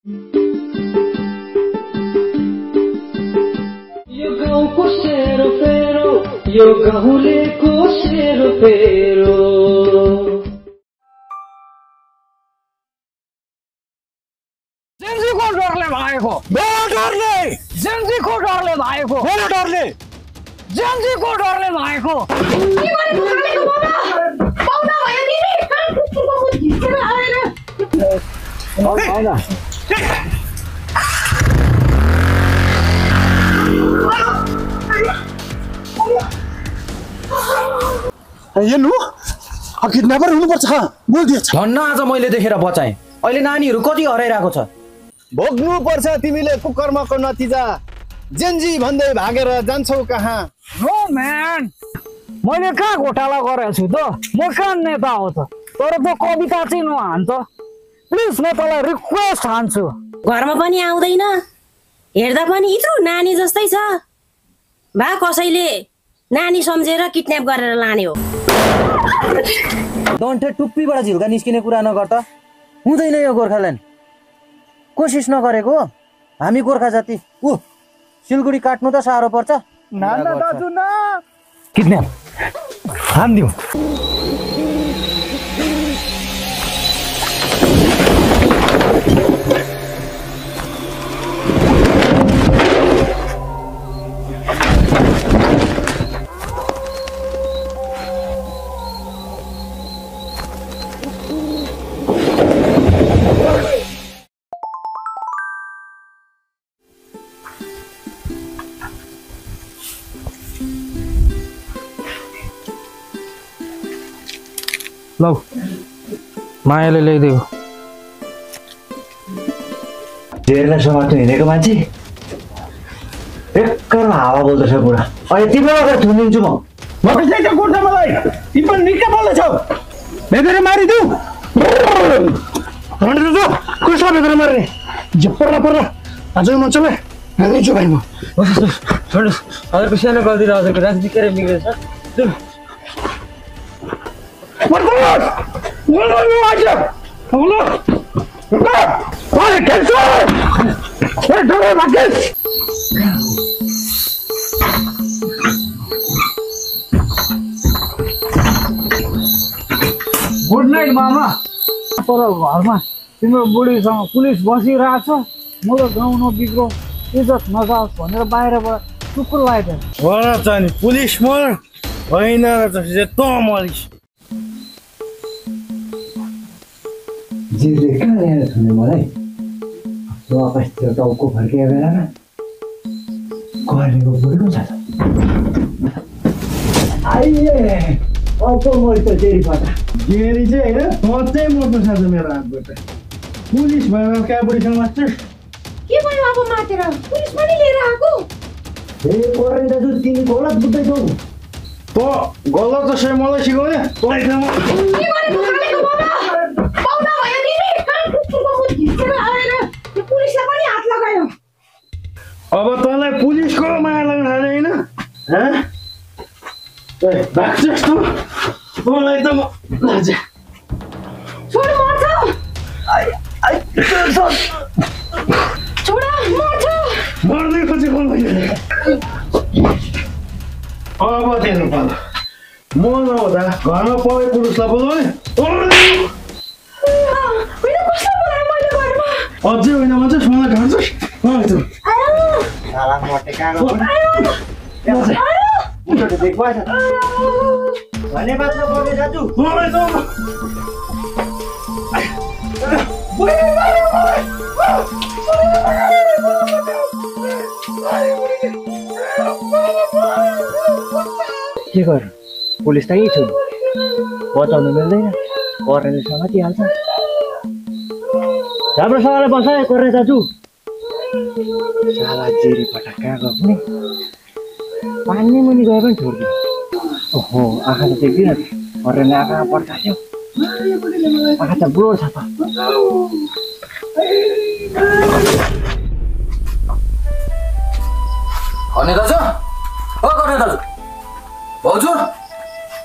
यो गाउँको सेरोफेरो यो गाउँलेको सेरोफेरो जेन्जीको डरले भएको मेरो डरले जेन्जीको डरले भएको मेरो डरले जेन्जीको डरले भएको के गरेको खानेको बाबा पाउना भयो नि कान कुकुरको मुख घिचेर आएर पाउना हेर्नु किडन्यापर हुनुपर्छ बोल्दिएछ धन्न आज मैले देखेर बचाएँ अहिले नानीहरू कति हराइरहेको छ भोग्नु पर्छ तिमीले कुकर्मको नतिजा जेन्जी भन्दै भागेर जान्छौ कहाँ नो म्यान मैले कहाँ घोटाला गरेको छु त म कहाँ नेता हो त तर त कविता चाहिँ नहान्छ प्लिज म तँलाई रिक्वेस्ट हान्छु घरमा पनि आउँदैन हेर्दा पनि इत्रो नानी जस्तै छ भा कसैले नानी सम्झेर किडन्याप गरेर लाने हो डन्ठे टुप्पीबाट झिल्का निस्किने कुरा नगर त हुँदैन यो गोर्खाल्यान्ड कोसिस नगरेको हामी गोर्खा जाति सिलगढी काट्नु त साह्रो पर्छ नाना दाजु न किडन्याप हान्दिउँ लौ मायाले ल्याइदियो जेर्न समात्नु हिँडेको मान्छे एकरमा हावा बोल्दैछ पुरा अहिले तिम्रो अगाडि थुनिदिन्छु म कसै त कुट्छ मलाई ती पनि निकै बोल्दैछौ भेटेर मारिदिउ कसलाई भेटेर मार्ने पर्ला पर्ला आज म चले हालिदिन्छु भाइ म हजुरको सानो गल्ती र हजुरको राजनीति के बिग्रेछ गुड नाइट मामा तर घरमा तिम्रो बुढीसँग पुलिस बसिरहेछ म त गाउँ नबिग्रो इज्जत नजाओस् भनेर बाहिरबाट कुकुर लगाइदियो होला त नि पुलिस मर होइन र त मरिस जेले कहाँ ल्याएर थुने मलाई वापस त्यो टाउको फर्किए बेलामा घरेको बुढेको छ आइए अब मरि त जेरीबाट जेरी चाहिँ होइन सधैँ मर्नु छ मेरो हातबाट पुलिस भएर कहाँ बुढीसँग मास्टर के भयो अब मातेर पुलिस पनि लिएर आएको पर्ने दाजु तिमी गलत बुझ्दैछौ त गलत त सही मलाई सिकाउने तँलाई के गरेको खानेको बाबा पाउना भयो नि कान कुकुरको मुख घिचेर आएर पुलिसलाई पनि हात लगायो अब तँलाई पुलिसको माया लाग्न थाल्यो होइन भाग्छ जस्तो तँलाई त म लाजा छोड मर्छ छोड मर्छ मर्दै खोजेको मैले अब दिनु पर्ला म नहुँदा घरमा पढे पुरुषलाई बोलाउने होइन कसलाई बोलाएँ मैले घरमा अझै होइन म चाहिँ मलाई ढान्छस् साला मर्टे कहाँ भने बात नगर्ने दाजु मलाई त के गर्नु पुलिस त यही छु बचाउनु मिल्दैन कर्नेले समातिहाल्छ राम्रोसँगले बस है कर्ने दाजु साला जेरीबाट कहाँ गयो पानी मुनि गए पनि छोड्दियो ओहो आँखा त देख्दिन कर्नेले आँखा पड्कायो आँखा त ब्लोर छ त गर्ने दाजु गर्ने दाजु भाउजू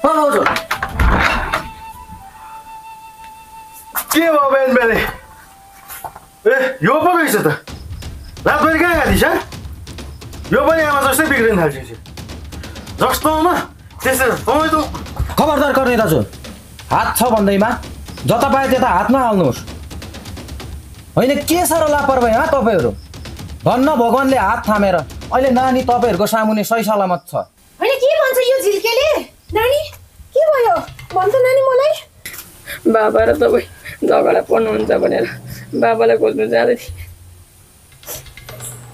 भाउजू के भयो बिहान बिहानै यो पो रहेछ त रात पनि कहाँ गाली छ यो पनि आमा जस्तै बिग्रिन थाल्छ जस्तो न त्यसै तपाईँ त खबरदार गर्ने दाजु हात छ भन्दैमा जता पाए त्यता हात नहाल्नुहोस् होइन के साह्रो लापरवाही तपाईँहरू धन्न भगवान्ले हात थामेर अहिले नानी तपाईँहरूको सामुने सही सलामत छ होइन के भन्छ यो झिल्केले नानी के भयो भन्छ नानी मलाई बाबा र तपाईँ झगडा पर्नुहुन्छ भनेर बाबालाई खोज्नु जाँदै थिएँ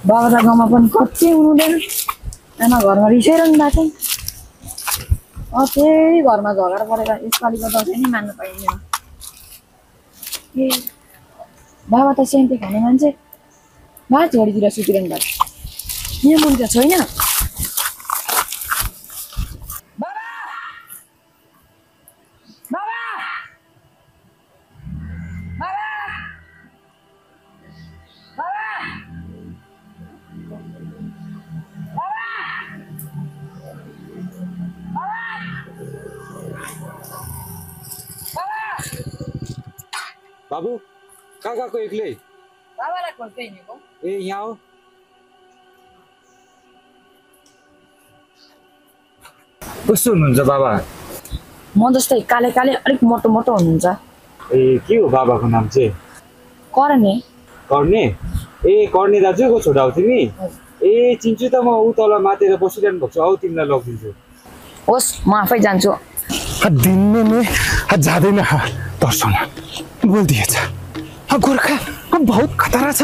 बाबा त गाउँमा पनि कति हुनुहुँदैन आमा घरमा रिसाइरहनु भएको छ त्यही घरमा झगडा परेर यसपालिको दसैँ नै मान्नु पाइँदैन ए बाबा त सेन्टे खाने मान्छे बा झोडीतिर सुतिरहनु भएको यहाँ मुनि त छैन बाबु कहाँ गएको एक्लै बाबालाई खोज्दै हिँडेको ए यहाँ हो कस्तो हुनुहुन्छ बाबा म जस्तै काले काले अलिक मोटो मोटो हुनुहुन्छ ए के हो बाबाको नाम चाहिँ कर्णे कर्णे ए कर्णे दाजुको छोरा हो तिमी ए चिन्छु त म ऊ तल मातेर बसिरहनु भएको छु आऊ तिमीलाई लगिदिन्छु होस् म आफै जान्छु दिन में जाँदैन तर्साउन बोलिदिएछ गोर्खा बहुत खतरा छ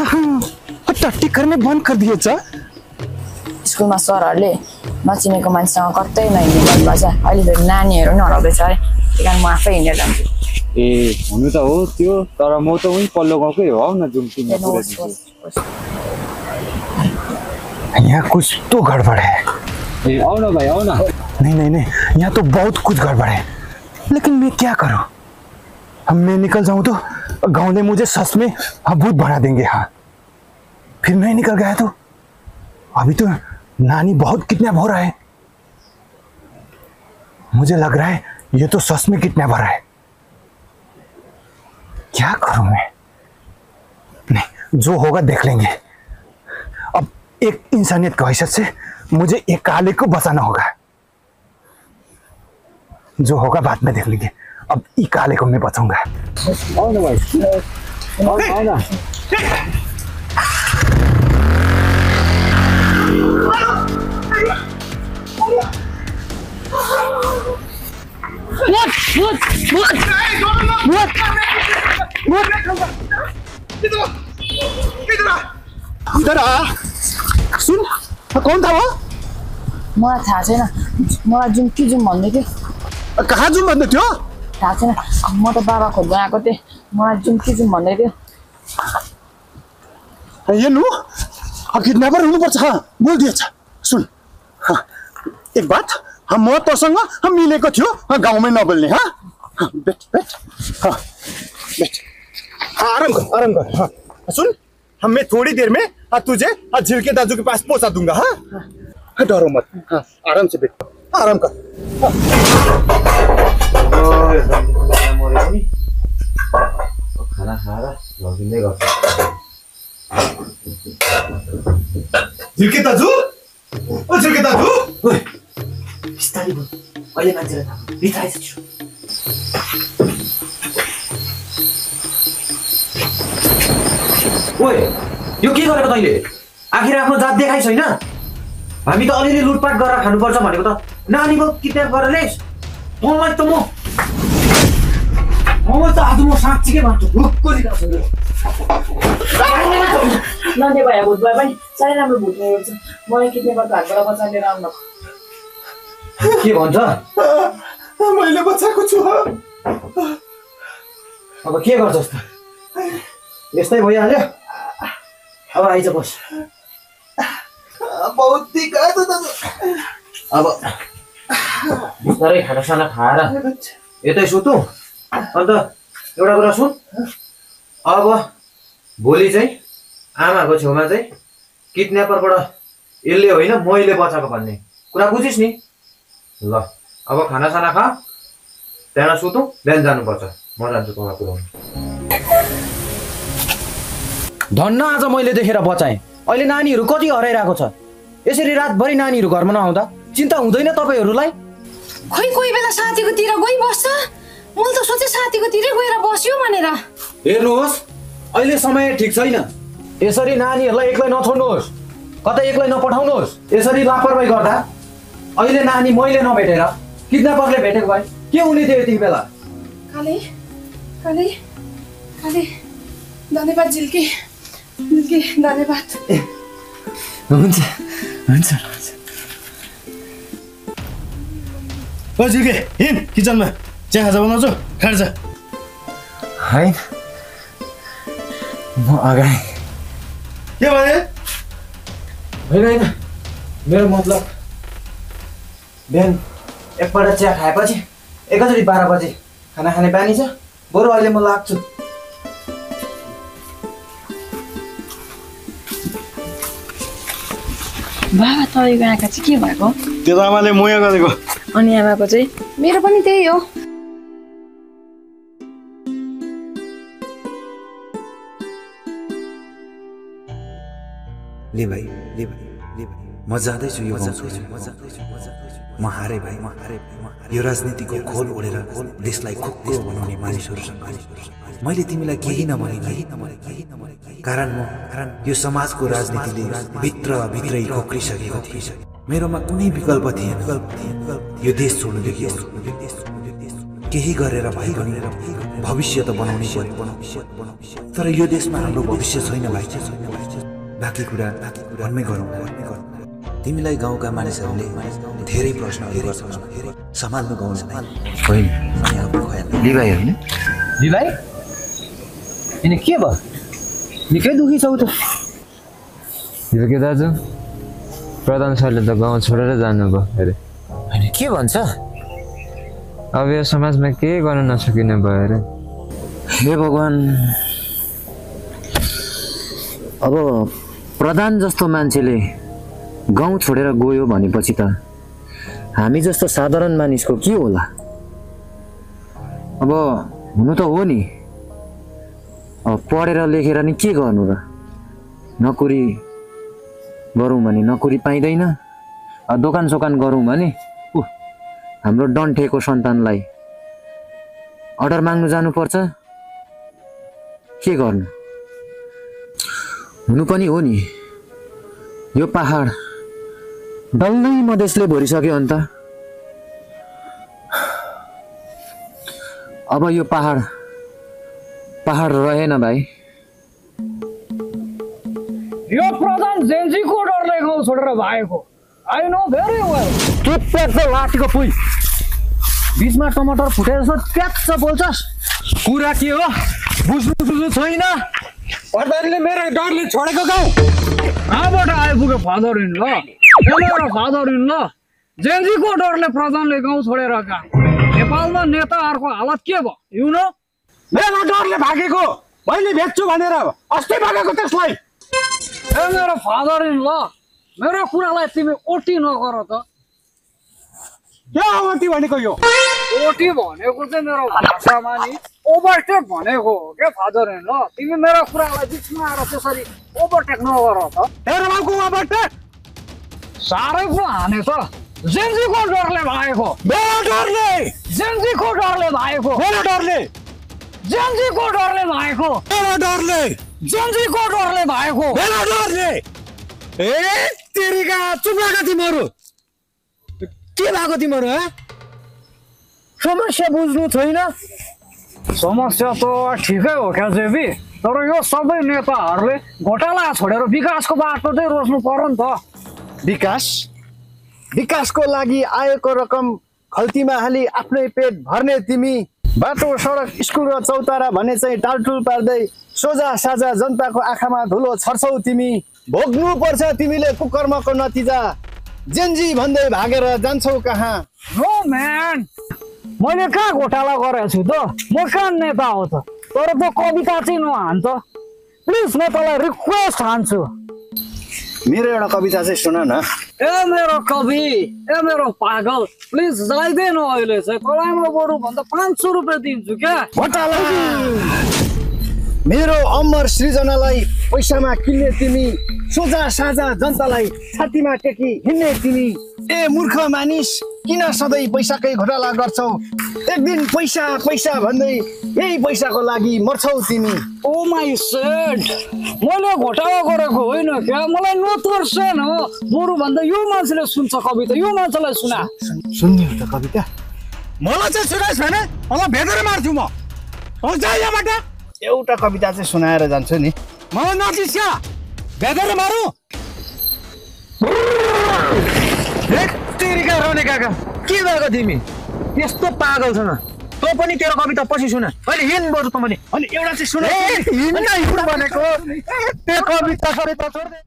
टट्टी गर्ने बन्द गरिदिएछ स्कुलमा सरहरूले नचिनेको मान्छेसँग कतै नहिँड्नु भन्नुभएको छ अहिले फेरि नानीहरू पनि हराउँदैछ अरे त्यही कारण म आफै हिँडेर जान्छु ए हुनु त हो त्यो तर म त उही पल्लो गाउँकै हो न जुम यहाँ कुछ तो गड़बड़ है ए आओ ना भाई आओ ना नहीं यहाँ तो बहुत कुछ गड़बड़ है लेकिन मैं क्या करूं मैं निकल जाऊं तो गाँव ने मुझे सच में भूत बना देंगे हाँ फिर मैं निकल गया तो अभी तो नानी बहुत किडनैप हो रहा है मुझे लग रहा है ये तो सच में किडनैप हो रहा है क्या करूं मैं नहीं जो होगा देख लेंगे अब एक इंसानियत की हैसियत से मुझे एक काले को बचाना होगा जो होगा बाद में देख लेंगे अब ई काले को मैं बचाऊंगा आओ ना भाई आओ ना इधर आ सुन कौन था वो मलाई थाहा छैन मलाई जुन के जुम भन्दै थियो कहाँ जुम भन्दै थियो थाहा छैन म त बाबा खोज्दै आएको थिएँ मलाई जुन के जुम भन्दै थियो ये नु किडनैपर हुनुपर्छ हाँ बोल दिएछ सुन हाँ, एक बात म तसँग मिलेको थियो गाउँमै नबोल्ने हाँ बैठ बैठ हाँ बैठ आराम कर हाँ सुन मैं थोड़ी देर में तुझे झिलके दाजू के पास पहुंचा दूंगा हाँ डरो मत हाँ आराम से बैठ आराम कर खाना खाएर लगिँदै गर्छ झिलके दाजू ओ झिलके दाजू ओए बिस्तारै बोल अहिले मान्छेलाई थाहा बिताएछ छु ओए यो के गरेको तैँले आखिर आफ्नो जात देखाइ छैन हामी त अलिअलि लुटपाट गरेर खानुपर्छ भनेको त नानीको किडन्याप गरेर ल्याइस् मलाई त आज म साँच्चीकै भन्छु भुक्को दिइरहेको नन्दे भए भूत भए पनि साह्रै राम्रो भूत रहेको छ मलाई किडन्यापरको हातबाट बचाएर लिएर आउनु के भन्छ मैले बचाएको छु अब के गर्छस् त यस्तै भइहाल्यो अब आइज बस बहुत दिक्कत छ दाजु अब बिस्तारै खानासाना खाएर यतै सुतौँ अन्त एउटा कुरा सुन अब भोलि चाहिँ आमाको छेउमा चाहिँ किडन्यापरबाट यसले होइन मैले बचाएको भन्ने कुरा बुझिस् नि ल अब खानासाना खा त्यहाँबाट सुतौँ बिहान जानुपर्छ म जान्छु तँलाई पुऱ्याउनु धन्न आज मैले देखेर बचाएँ। अहिले नानीहरू कति हराइरहेको छ। यसरी रातभरि नानीहरू घरमा नआउँदा चिन्ता हुँदैन तपाईँहरूलाई? खोइ कोही बेला साथीकोतिर गइबस्छ। मैले त सोचे साथीकोतिरै गएर बस्यो भनेर। हेर्नुहोस्, अहिले समय ठिक छैन। यसरी नानीहरूलाई एक्लै नछोड्नुहोस्, कतै एक्लै नपठाउनुहोस्। यसरी लापरवाही गर्दा अहिले नानी मैले नभेटेर किडन्यापरले भेटेको भए के हुने थियो यति बेला? काले काले काले धन्यवाद झिल्के झिल्के धन्यवाद। हुन्छ हुन्छ ओ झिल्के हिँड किचनमा, चिया खाजा बनाउँछु, खाएर जा। होइन म अगाडि के भने? होइन मेरो मतलब बिहान एकपल्ट चिया खाएपछि एकैचोटि 12 बजे खाना खाने बानी छ। बरु अहिले म लाग्छु। बाबा तपाईँको आँखा चाहिँ के भएको? त्यो त आमाले मोया गरेको। अनि आमाको चाहिँ? मेरो पनि त्यही हो। ले भाइ म जाँदैछु यो गाउँ छोडेर। म हारे भाइ, यो राजनीतिको खोल ओढेर देशलाई खुक्रो बनाउने मानिसहरूसँग मैले तिमीलाई केही नभने कारण यो समाजको राजनीतिले भित्रै खोक्रिसकेको थिएँ। मेरोमा कुनै विकल्प थिएन यो देश छोड्नुदेखि केही गरेर भाइ भनेर भविष्य त बनाउनै पर्यो। तर यो देशमा हाम्रो भविष्य छैन भाइ। बाँकी कुरा भन्मै गरौँ। तिमीलाई गाउँका मानिसहरूले धेरै प्रश्नहरू गर्छन्। सम्हाल्नु गाउँलाई होइन अनि आफ्नो ख्याल। लिभाइ होइन? लिभाइ अनि के भयो? निकै दुखी छौ त। के दाजु, प्रधान सरले त गाउँ छोडेर जानुभयो अरे। होइन के भन्छ? अब यो समाजमा केही गर्न नसकिने भयो अरे। हे भगवान्, अब प्रधान जस्तो मान्छेले गाउँ छोडेर गयो भनेपछि त हामी जस्तो साधारण मानिसको के होला? अब हुनु त हो नि, अब पढेर लेखेर नि के गर्नु र? नोकरी गरौँ भने नोकरी पाइँदैन, दोकान सोकान गरौँ भने हाम्रो डन्ठेको सन्तानलाई अर्डर माग्नु जानुपर्छ। के गर्नु? हुनु पनि हो नि, यो पहाड डल्लै मधेसले भरिसक्यो अन्त। अब यो पहाड रहेन भाइ। यो प्रधान जेन्जीको डरले गाउँ छोडेर भागेको। I know very well. चुप लाठीको पुइ बिचमा टमाटर फुटेर ट्याक्स बोल्छस्। कुरा के हो बुझ्नु छैन? प्रधानले मेरो डरले छोडेको गाउँ। कहाँबाट आइपुग्यो फादर इन ल? मेरो फादर इन ल जेन्जीको डरले प्रधानले गाउँ छोडेर गए। नेपालमा नेताहरूको हालत के भयो यु नो? मेरो डरले भागेको, मैले भेट्छु भनेर अस्ति भागेको त्यसलाई। ए मेरो फादर इन ल, मेरो कुरालाई तिमी ओटी नगर त। के ओटी भनेको? यो ओटी भनेको चाहिँ मेरो भाषामा नि ओभरटेक भनेको हो के फादर इन ल। तिमी मेरो कुरालाई बिचमा आएर त्यसरी ओभरटेक नगर त। तेरो बाउको ओभरटेक साह्रै पो हाने त। जेन्जीको डरले भागेको। मेरो डरले। जेन्जीको डरले भागेको। मेरो डरले। जेन्जीको डरले भागेको। मेरो डरले। जेन्जीको डरले भागेको। मेरो डरले। ए तेरीका चुप लाग तिमीहरू। के भएको तिमीहरू? समस्या बुझ्नु छैन? समस्या त ठिकै हो क्या जेबी, तर यो सबै नेताहरूले घोटाला छोडेर विकासको बाटो चाहिँ रोज्नु पर्यो नि त। विकासको लागि आएको रकम खल्तीमा हाली आफ्नै पेट भर्ने तिमी, बाटो सडक स्कुल र चौतारा भने चाहिँ टालटुल पार्दै सोझा साझा जनताको आँखामा धुलो छर्छौ तिमी। भोग्नु पर्छ तिमीले कुकर्मको नतिजा, जेन्जी भन्दै भागेर जान्छौ कहाँ? नो म्यान, मैले कहाँ घोटाला गरेको छु त? म कहाँ नेता हो त? तर त्यो कविता चाहिँ नहान्छ प्लिज, म तँलाई रिक्वेस्ट हान्छु। मेरो एउटा कविता चाहिँ सुन न। ए मेरो कवि, ए मेरो पागल, प्लिज जाइदेन अहिले चाहिँ। तँलाई म बरु भन्दा 500 रुपियाँ दिन्छु क्या। घोटाला मेरो अमर सृजनालाई पैसामा किन्ने तिमी, सोझा साझा जनतालाई छातीमा टेकी हिँड्ने तिमी, ए मूर्ख मानिस किन सधैँ पैसाकै घोटाला गर्छौ? एक दिन पैसा पैसा भन्दै यही पैसाको लागि मर्छौ तिमी। ओ माई सेड, मैले घोटाला गरेको होइन क्या, मलाई नोटर्सन हो। बरु भन्दा यो मान्छेले सुन्छ कविता, यो मान्छेलाई सुना। सुन्ने हो त कविता? मलाई चाहिँ सुनाइस् भने मलाई भेटेर मार्छु म। जा यहाँबाट। एउटा कविता चाहिँ सुनाएर जान्छु नि। मलाई नजिस्का, भेटेर मारौँ। तेरिका रहने काका, के भएको तिमी? यस्तो पागल छैन तँ पनि? तेरो कविता पछि सुना। अहिले हिँड बरु त भने। अनि एउटा चाहिँ सुना। हिँड भनेको त्यो कविता सबै त छोड्दै।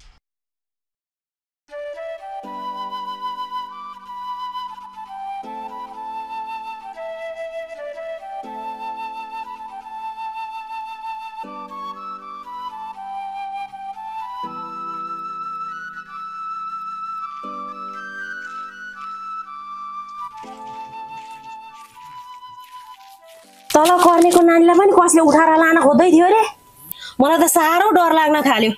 तल कर्नेको नानीलाई पनि कसले उठाएर लान खोज्दै थियो रे। मलाई त साह्रो डर लाग्न थाल्यो।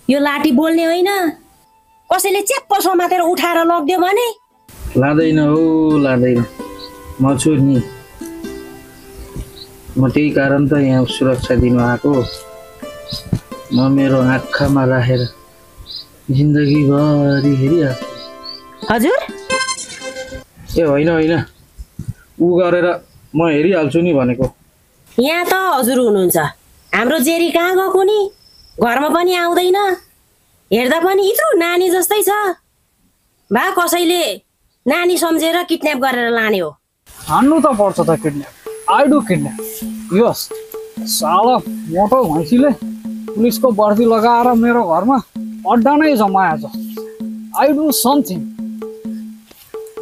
यो लाठी बोल्ने होइन, कसैले च्याप्प समातेर उठाएर लगिदियो भने। लाँदैन हो, लाँदैन। म छु नि, म त्यही कारण त यहाँ सुरक्षा दिनु आएको। म मेरो आँखामा राखेर जिन्दगीभरि हेरिहाल्छु। हजुर ए होइन होइन, ऊ गरेर म हेरिहाल्छु नि भनेको। यहाँ त हजुर हुनुहुन्छ, हाम्रो जेरी कहाँ गएको नि? घरमा पनि आउँदैन, हेर्दा पनि यत्रो नानी जस्तै छ। भा कसैले नानी सम्झेर किडन्याप गरेर लाने हो। हान्नु त पर्छ त kidnap. I do kidnap. Yes साला मोटो भैँसीले पुलिसको वर्दी लगाएर मेरो घरमा अड्डा नै जमाएछ। I do something.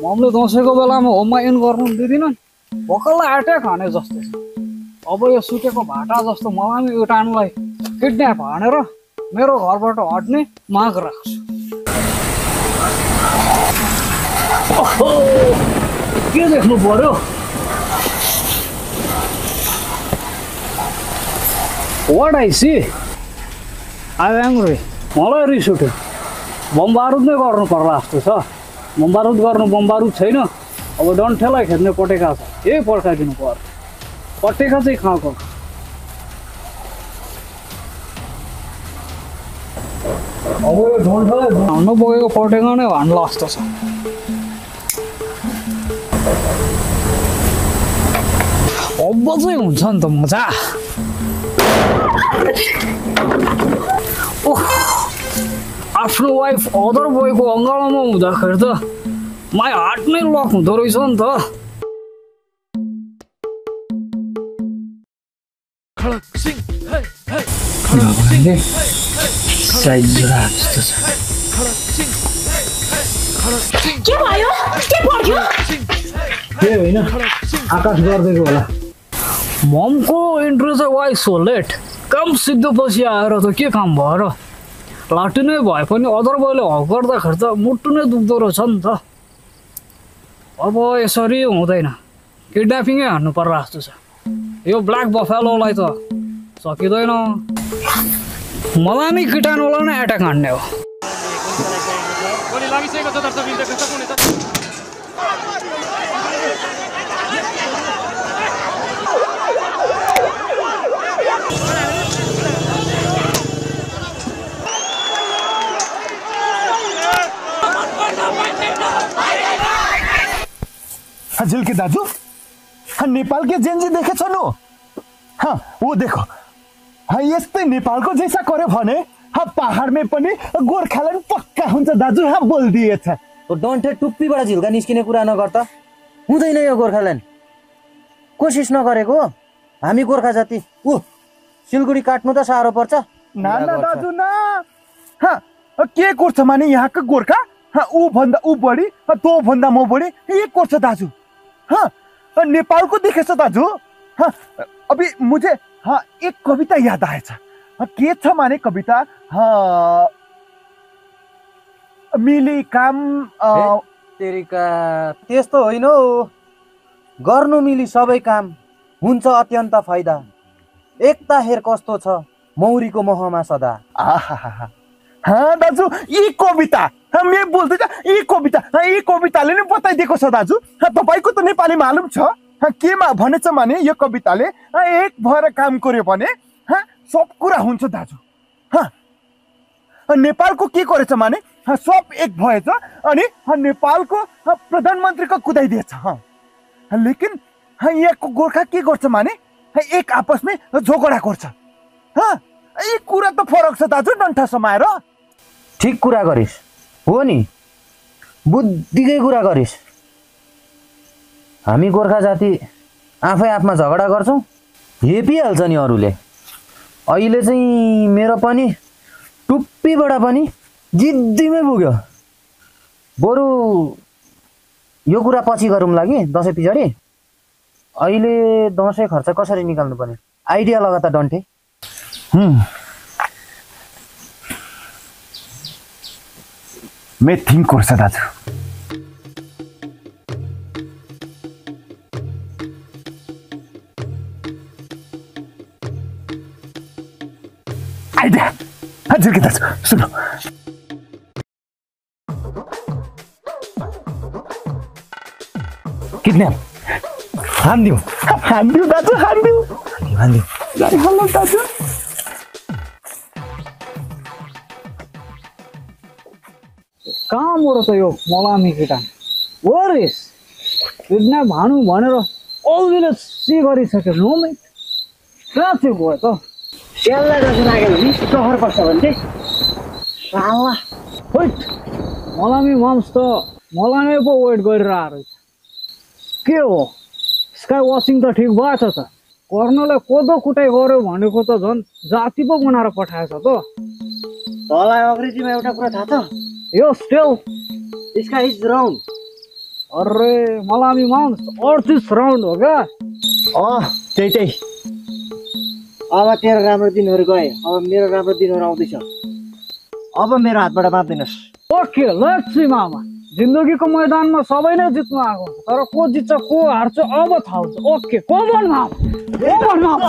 मम्मीले दसैँको बेलामा होममा इन गर्नु दिँदिनन्, भोकल्लाई एट्याक हाने जस्तो छ। अब यो सुतेको भाटा जस्तो मलाई यो टानुलाई किडन्याप हानेर मेरो घरबाट हट्ने माग राख्छु। के देख्नु पर्यो? What I see? I am angry. मलाई रिस उठ्यो। बमबारुद नै गर्नु पर्ला जस्तो छ। बमबारुद गर्नु बमबारुद छैन। अब डन्ठेलाई खेद्ने पटेका छ, यही पड्काइदिनु पर्यो। पटेका चाहिँ खाएको। अब यो डन्ठेलाई हान्नु बोकेको पटेका नै हान्ला जस्तो छ। अब चाहिँ हुन्छ नि त मजा। आफ्नो वाइफ अदर बोयको अङ्गालोमा हुँदाखेरि त माई हार्ट नै लक हुँदो रहेछ नि त। के भयो? के पर्यो? के होइन, आकाश गरिदिएको होला। ममको इन्ट्रो चाहिँ वाइ सो लेट। काम सिद्धपछि आएर त के काम भयो र? लाटी नै भए पनि अदर बोयले हक गर्दाखेरि त मुटु नै दुख्दो रहेछ नि त। अब यसरी हुँदैन, किडन्यापिङै हान्नु पर्ला जस्तो छ। यो ब्ल्याक बफेलोलाई त सकिँदैन। मलाई नै किटाणुलाई नै एट्याक हान्ने हो। झिल्के दाजु, नेपाल के जेनजी देखे छनु? हाँ वो देखो, हाँ यस्तै नेपालको जैसा गर्यो भने पहाड में पनि गोर्खाल्यान्ड पक्का हुन्छ दाजु। हाँ बोलिदिएछ। डन्ठे टुप्पीबाट झिल्का निस्किने कुरा नगर त। हुँदैन यो गोर्खाल्यान्ड। कोसिस नगरेको हामी गोर्खा जाति ऊ सिलगढी काट्नु त साह्रो पर्छ। ना ना दाजु ना। हाँ के गर्छ माने यहाँको गोर्खा? हाँ ऊ भन्दा ऊ बढी, तँ भन्दा म बढी ये गर्छ दाजु। हाँ नेपाल को देखेछ दाजू। हाँ अभी मुझे हाँ एक कविता याद आएछ। के छ माने कविता? हाँ मिली काम तेरिका त्यस्तो होइन हो। गर्नु मिली सबै काम हुन्छ अत्यन्त फाइदा। एकता हेर कस्तो छ मौरीको महमा सदा। आहा हाँ दाजु यी कविता मैं बोल्दै यी कविताले नै बताइदिएको छ दाजु। तपाईँको त नेपाली मालुम छ केमा भनेछ भने यो कविताले एक भएर काम गर्यो भने सब कुरा हुन्छ दाजु। नेपालको के गरेछ भने सब एक भएछ अनि नेपालको प्रधानमन्त्रीको कुदाइदिएछ। लेकिन यहाँको गोर्खा के गर्छ भने एक आपसमै झगडा गर्छ। यी कुरा त फरक छ दाजु डन्ठा समाएर। ठिक कुरा गरिस् हो नि, बुद्धिकै कुरा गरिस्। हामी गोर्खा जाति आफै आफमा झगडा गर्छौँ, हेपिहाल्छ नि अरूले। अहिले चाहिँ मेरो पनि टुप्पीबाट पनि जिद्दीमै पुग्यो। बरु यो कुरा पछि गरौँला कि दसैँ पछाडि। अहिले दसैँ खर्च कसरी निकाल्नु पर्ने आइडिया लगा त डन्ठे। मैं थिंक गर्छ दाजु। आइडिया हजुर के दाजु सुन्नु। किडन्याप हान्दिउँ दाजु हान्दिउँ। हेलो दाजु। कहाँ मोड त यो मलामी केटा वरिस किडन्याप भानु भनेर अलवेले से गरिसक्यो। नोमेट कहाँ चाहिँ गयो त सेललाई जस्तो लाग्यो भने सहर पर्छ भने साला होइट मलामी मम्स त मलामी पो वेट गरिरहेको रहेछ। के हो स्काई वाचिङ त ठिक भएछ त। कर्णले कोदो कुटाइ गर्यो भनेको त झन् जाति पो बनाएर पठाएछ त। तँलाई अङ्ग्रेजीमा एउटा कुरा थाहा छ? यो स्टिल स्काई इज राउन्ड। अरे मलामी मम्स अर्थ इज राउन्ड हो क्या? त्यही अब तेरो राम्रो दिनहरू गए, अब मेरो राम्रो दिनहरू आउँदैछ। अब मेरो हातबाट बाँच्दैनस्। ओके लेट्स सी मामा। जिन्दगीको मैदानमा सबै नै जित्नु आएको हुन्छ, तर को जित्छ को हार्छ अब थाहा हुन्छ। ओके कमन मामा, कमन मामा।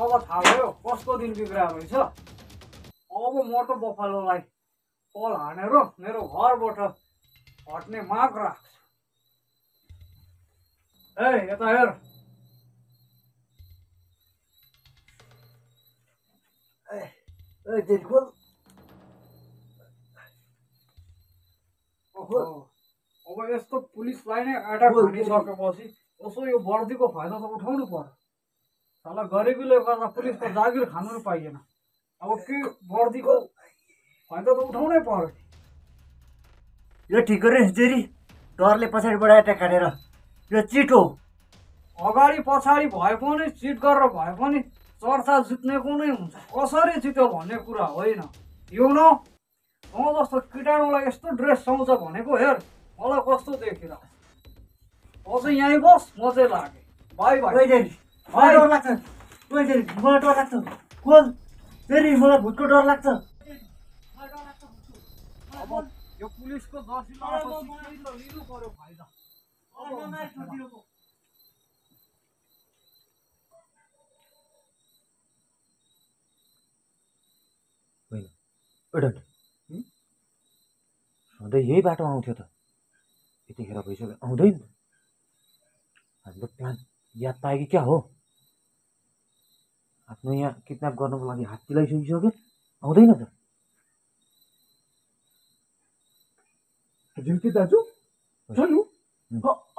अब थाहा भयो कसको दिन बिग्राएको रहेछ। अब म त बफालोलाई कल हानेर मेरो घरबाट हट्ने माग राख्छु। ए यता हेर। अब यस्तो पुलिसलाई नै अट्याक हानिसकेपछि यसो यो वर्दीको फाइदा त उठाउनु पर्यो। साला गरिबीले गर्दा पुलिसको जागिर खानु नै पाइएन। अब के वर्दीको फाइदा त उठाउनै पर्यो। यो ठिक गरे जेरी डरले पछाडिबाट एट्याक काटेर यो चिट हो। अगाडि पछाडि भए पनि चिट गरेर भए पनि चर्चा जित्नेको नै हुन्छ। कसरी जित्यो भन्ने कुरा होइन यो न। म जस्तो किटाणुलाई यस्तो ड्रेस सुहाउँछ भनेको हेर मलाई कस्तो देखिरहेको छ। चाहिँ यहीँ बस म चाहिँ लागेँ। By by. मलाई डर लाग्छ मलाई डर लाग्छ खोल फेरि मलाई भूतको डर लाग्छ। अब यो पुलिसको दर्शीमा लिनु पर्यो फाइदा। सधैँ यही बाटो आउँथ्यो त यतिखेर भइसक्यो आउँदैन। हाम्रो प्लान याद पायो कि क्या हो? आफ्नो यहाँ किडन्याप गर्नको लागि हात चिलाइसकिसक्यो आउँदैन त। हजुर के दाजु चल्नु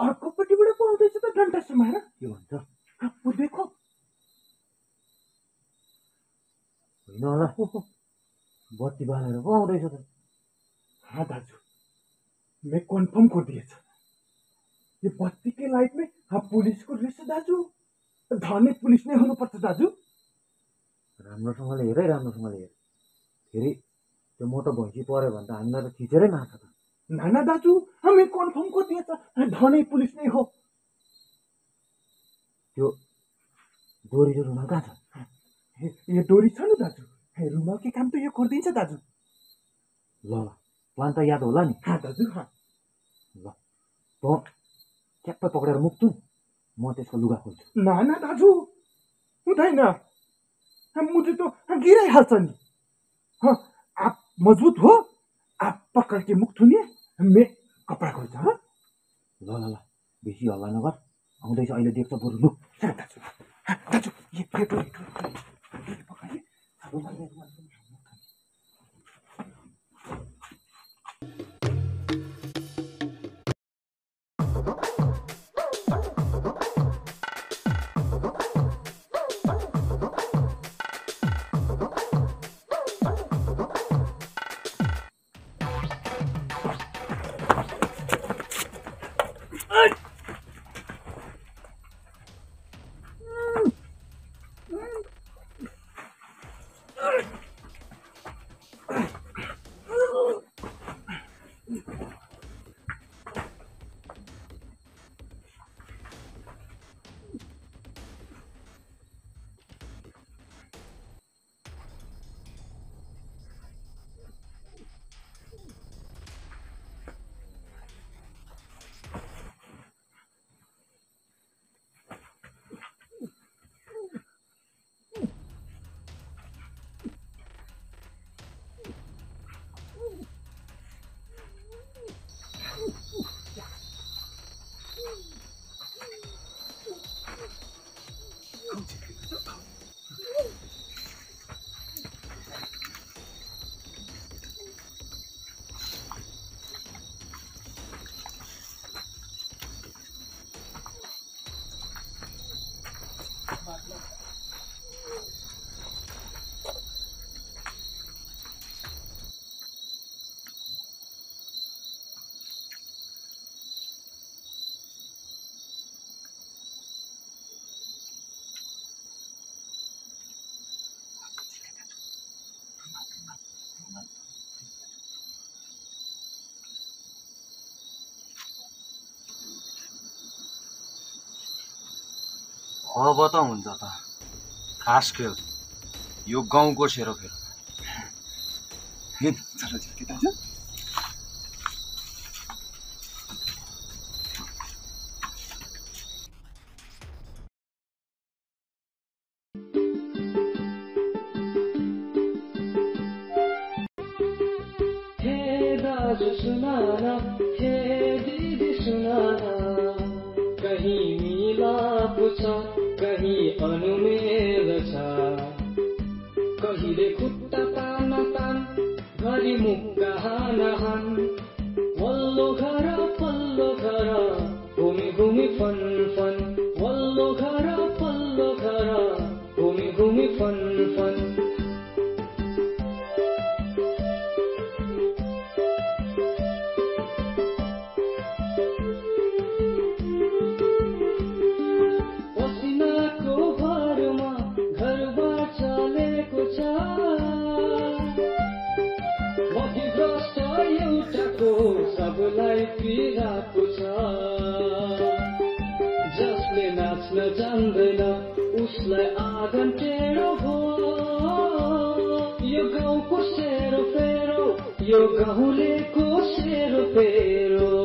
अर्कोपट्टिबाट पो आउँदैछ त डन्डा समाएर। के भन्छ? देखो होइन होला बत्ती बालेर पो आउँदैछ त। हाँ दाजू मैं कंफर्म कर दिया था ये बत्ती के लाइट में आप पुलिस को रहेछ दाजू। धनी पुलिस नै हुनुपर्छ दाजु। राम्रोसँगले हेर है राम्रोसँगले हेर। फेरि त्यो मोटो भैँसी पऱ्यो भने त हामीलाई त खिचेरै मार्छ त। नाना दाजू हमें कंफर्म कर दिया था धनी पुलिस नै हो। त्यो डोरी र रुमाल कहाँ छ? ये डोरी छ नि दाजु रुमाल के काम त यो गरिदिन्छ दाजु। ल ल प्लान त याद होला नि। हाँ दाजु हाँ। ल त ट्याप्पै पक्रेर मुक्छु म त्यसको लुगा खोल्छु। नाना दाजु हुँदैन मुझे तो गिराइहाल्छ नि। हाँ आप मजबूत हो आप पकड़ के मुक्त हुने मैं कपडा खोल्छ। हाँ ल ल ल बेसी हल्ला नगर आउँदैछ अहिले देख्छ बरु लु। दाजु दाजु ये डोरी पकड़िए। अब त हुन्छ त खास खेल यो गाउँको सेरोफेरो। हे दाजु सुनाना हे दिदी सुनाना कहीं मिलाप छ कहीं अनुमेल छ। कहिले खुट्टा तान तान घरि मुक्का हान हान वल्लो घर पल्लो घर घुमी घुमी फन फन वल्लो घर पल्लो घर घुमी घुमी फन फन। दिइरहेको छ जसले नाच्न जान्दैन उसलाई आँगन टेढो भयो यो गाउँको सेरोफेरो यो गाउँलेको सेरोफेरो